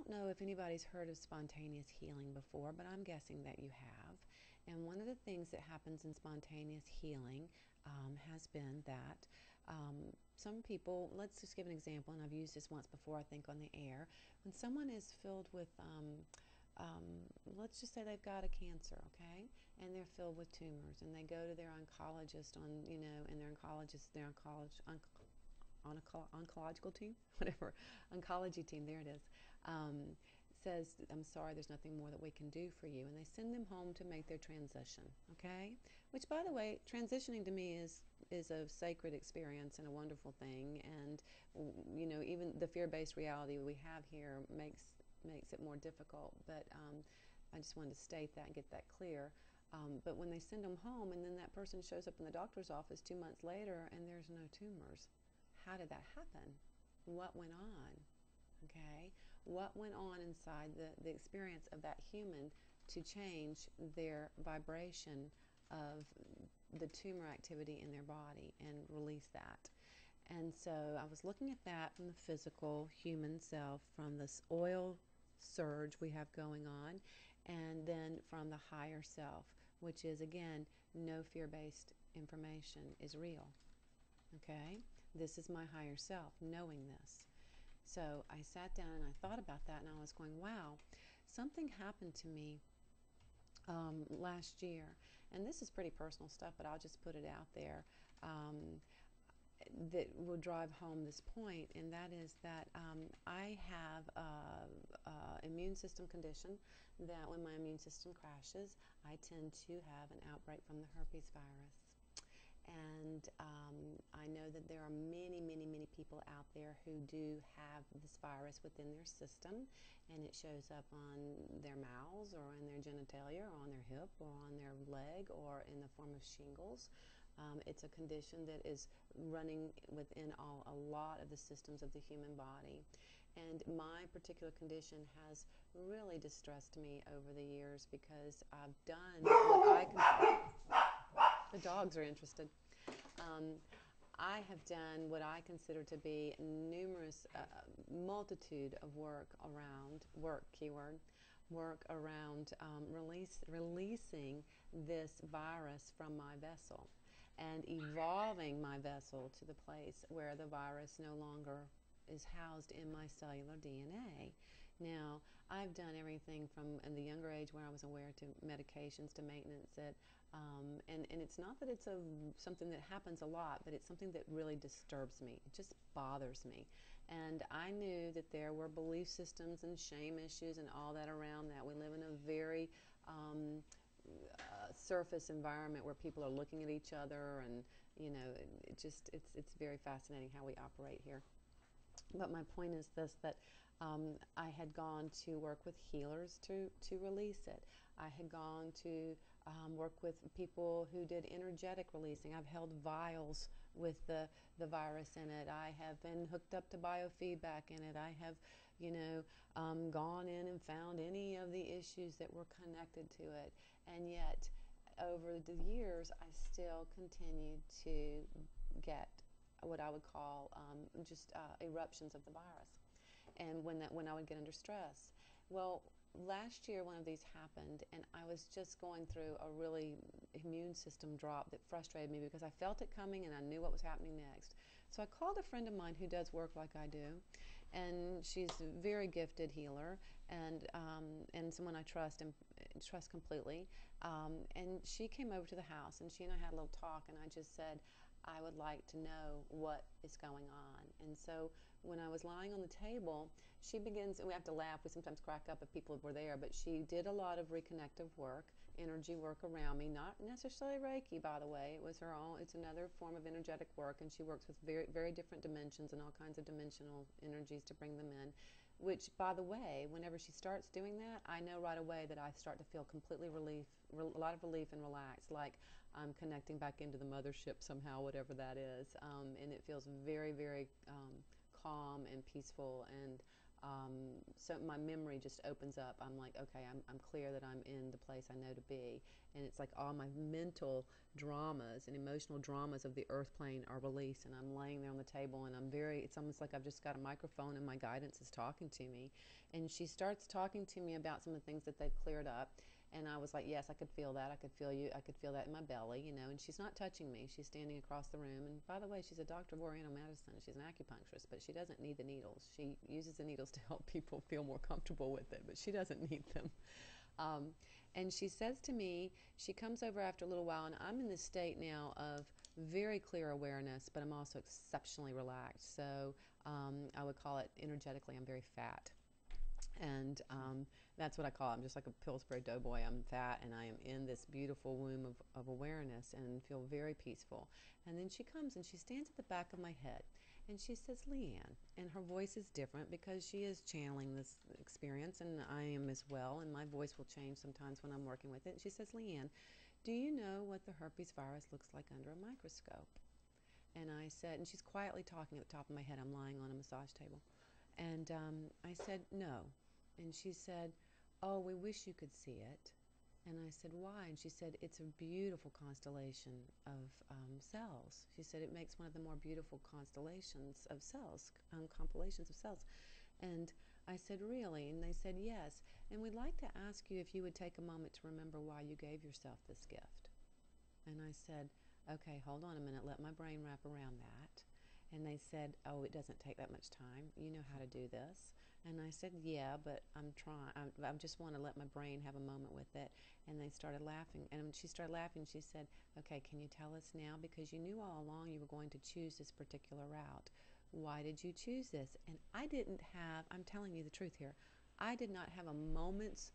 don't know if anybody's heard of spontaneous healing before, but I'm guessing that you have. And one of the things that happens in spontaneous healing has been that some people, let's just give an example, and I've used this once before, I think, on the air. When someone is filled with, let's just say they've got a cancer, okay, and they're filled with tumors, and they go to their oncologist and their oncological team, whatever, oncology team, there it is, says, I'm sorry, there's nothing more that we can do for you. And they send them home to make their transition, okay? Which, by the way, transitioning to me is a sacred experience and a wonderful thing. And, even the fear-based reality we have here makes it more difficult. But I just wanted to state that and get that clear. But when they send them home and then that person shows up in the doctor's office 2 months later and there's no tumors, how did that happen? What went on? Okay? What went on inside the experience of that human to change their vibration of the tumor activity in their body and release that? And so I was looking at that from the physical human self, from this oil surge we have going on, and then from the higher self, which is, again, no fear-based information is real. Okay? This is my higher self, knowing this. So I sat down and I thought about that, and I was going, wow, something happened to me last year. And this is pretty personal stuff, but I'll just put it out there that will drive home this point, and that is that I have an immune system condition that when my immune system crashes, I tend to have an outbreak from the herpes virus. And I know that there are many, many, many people out there who do have this virus within their system, and it shows up on their mouths or in their genitalia or on their hip or on their leg or in the form of shingles. It's a condition that is running within a lot of the systems of the human body. And my particular condition has really distressed me over the years because I've done what I can... The dogs are interested. I have done what I consider to be numerous, multitude of work around, work around releasing this virus from my vessel and evolving my vessel to the place where the virus no longer is housed in my cellular DNA. Now, I've done everything from in the younger age where I was aware to medications to maintenance it. And it's not that it's something that happens a lot, but it's something that really disturbs me. It just bothers me. And I knew that there were belief systems and shame issues and all that around that. We live in a very surface environment where people are looking at each other, and it's very fascinating how we operate here. But my point is this, that I had gone to work with healers to release it. I had gone to work with people who did energetic releasing. I've held vials with the virus in it. I have been hooked up to biofeedback in it. I have, gone in and found any of the issues that were connected to it. And yet, over the years, I still continued to get what I would call just eruptions of the virus, and when I would get under stress. Well, last year one of these happened, and I was just going through a really immune system drop that frustrated me because I felt it coming and I knew what was happening next. So I called a friend of mine who does work like I do, and she's a very gifted healer and someone I trust and trust completely. And she came over to the house, and she and I had a little talk, and I just said, I would like to know what is going on. And so when I was lying on the table, she begins, and we have to laugh, we sometimes crack up if people were there, but she did a lot of reconnective work, energy work around me, not necessarily Reiki, by the way. It was her own, it's another form of energetic work, and she works with very, very different dimensions and all kinds of dimensional energies to bring them in. Which, by the way, whenever she starts doing that, I know right away that I start to feel completely a lot of relief and relaxed, like I'm connecting back into the mothership somehow, whatever that is. And it feels very, very calm and peaceful and so my memory just opens up. I'm like, okay, I'm clear that I'm in the place I know to be. And it's like all my mental dramas and emotional dramas of the earth plane are released, and I'm laying there on the table, and it's almost like I've just got a microphone and my guidance is talking to me. And she starts talking to me about some of the things that they've cleared up. And I was like, yes, I could feel that. I could feel you. I could feel that in my belly, you know. And she's not touching me. She's standing across the room. And by the way, she's a doctor of Oriental medicine. She's an acupuncturist, but she doesn't need the needles. She uses the needles to help people feel more comfortable with it, but she doesn't need them. Um, and she says to me, she comes over after a little while, and I'm in this state now of very clear awareness, but I'm also exceptionally relaxed. So I would call it energetically, I'm very fat. And that's what I call it. I'm just like a Pillsbury Doughboy. I'm fat, and I am in this beautiful womb of awareness and feel very peaceful. And then she comes and she stands at the back of my head, and she says, LeeAnne. And her voice is different because she is channeling this experience, and I am as well. And my voice will change sometimes when I'm working with it. And she says, LeeAnne, do you know what the herpes virus looks like under a microscope? And I said, and she's quietly talking at the top of my head. I'm lying on a massage table. And I said, no. And she said, oh, we wish you could see it. And I said, why? And she said, it's a beautiful constellation of cells. She said, it makes one of the more beautiful constellations of cells, compilations of cells. And I said, really? And they said, yes. And we'd like to ask you if you would take a moment to remember why you gave yourself this gift. And I said, okay, hold on a minute. Let my brain wrap around that. And they said, oh, it doesn't take that much time. You know how to do this. And I said, yeah, but I'm trying. I just want to let my brain have a moment with it. And they started laughing. And when she started laughing, she said, okay, can you tell us now? Because you knew all along you were going to choose this particular route. Why did you choose this? And I didn't have, I'm telling you the truth here, I did not have a moment's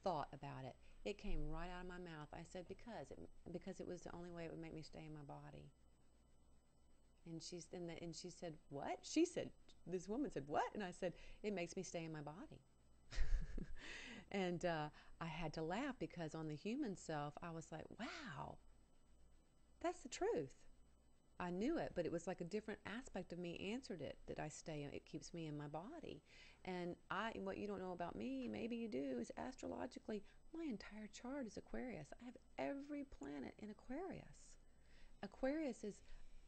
thought about it. It came right out of my mouth. I said, because it was the only way it would make me stay in my body. And she said, what? She said, this woman said, what? And I said, it makes me stay in my body. And I had to laugh because on the human self, I was like, wow, that's the truth. I knew it, but it was like a different aspect of me answered it, that I stay, it keeps me in my body. And what you don't know about me, maybe you do, is astrologically, my entire chart is Aquarius. I have every planet in Aquarius. Aquarius is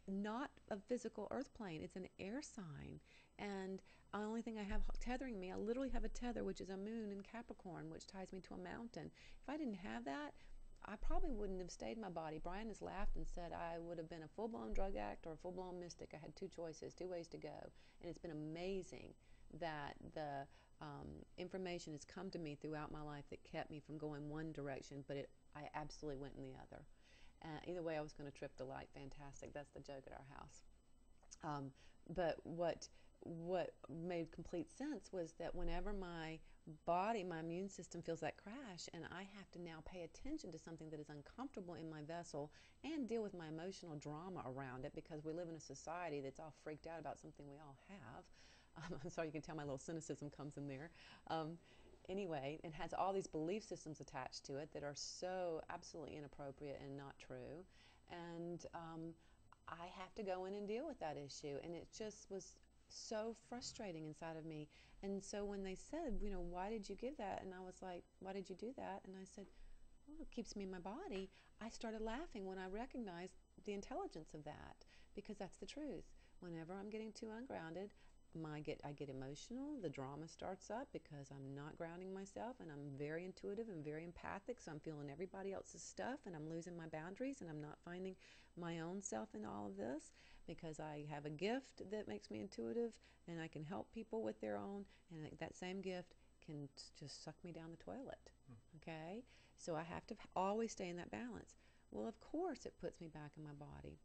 not a physical earth plane. It's an air sign. And the only thing I have tethering me, I literally have a tether, which is a moon in Capricorn, which ties me to a mountain. If I didn't have that, I probably wouldn't have stayed in my body. Brian has laughed and said I would have been a full-blown drug addict or a full-blown mystic. I had two choices, two ways to go. And it's been amazing that the information has come to me throughout my life that kept me from going one direction, but I absolutely went in the other. Either way, I was going to trip the light. Fantastic. That's the joke at our house. But what made complete sense was that whenever my body, my immune system feels that crash, and I have to now pay attention to something that is uncomfortable in my vessel and deal with my emotional drama around it, because we live in a society that's all freaked out about something we all have. I'm sorry, you can tell my little cynicism comes in there. Anyway, it has all these belief systems attached to it that are so absolutely inappropriate and not true. And I have to go in and deal with that issue. And it just was so frustrating inside of me. And so when they said, you know, why did you give that? And I was like, why did you do that? And I said, well, it keeps me in my body. I started laughing when I recognized the intelligence of that, because that's the truth. Whenever I'm getting too ungrounded, I get emotional. The drama starts up because I'm not grounding myself, and I'm very intuitive and very empathic, so I'm feeling everybody else's stuff, and I'm losing my boundaries, and I'm not finding my own self in all of this, because I have a gift that makes me intuitive, and I can help people with their own, and that same gift can just suck me down the toilet. Okay? So I have to always stay in that balance. Well, of course it puts me back in my body.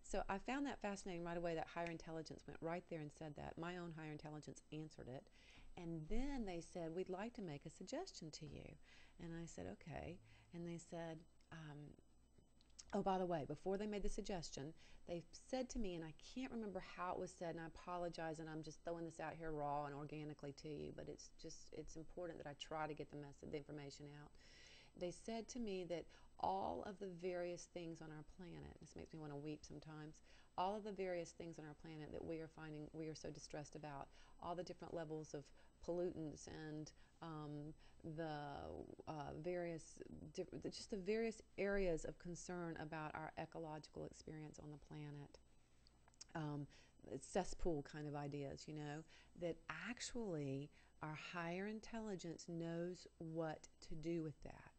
So I found that fascinating right away, that higher intelligence went right there and said that. My own higher intelligence answered it. And then they said, we'd like to make a suggestion to you. And I said, okay. And they said, oh, by the way, before they made the suggestion, they said to me, and I can't remember how it was said, and I apologize, and I'm just throwing this out here raw and organically to you, but it's important that I try to get the information out. They said to me that all of the various things on our planet, this makes me want to weep sometimes, all of the various things on our planet that we are finding we are so distressed about, all the different levels of pollutants and the just the various areas of concern about our ecological experience on the planet. Um, Cesspool kind of ideas, that actually our higher intelligence knows what to do with that.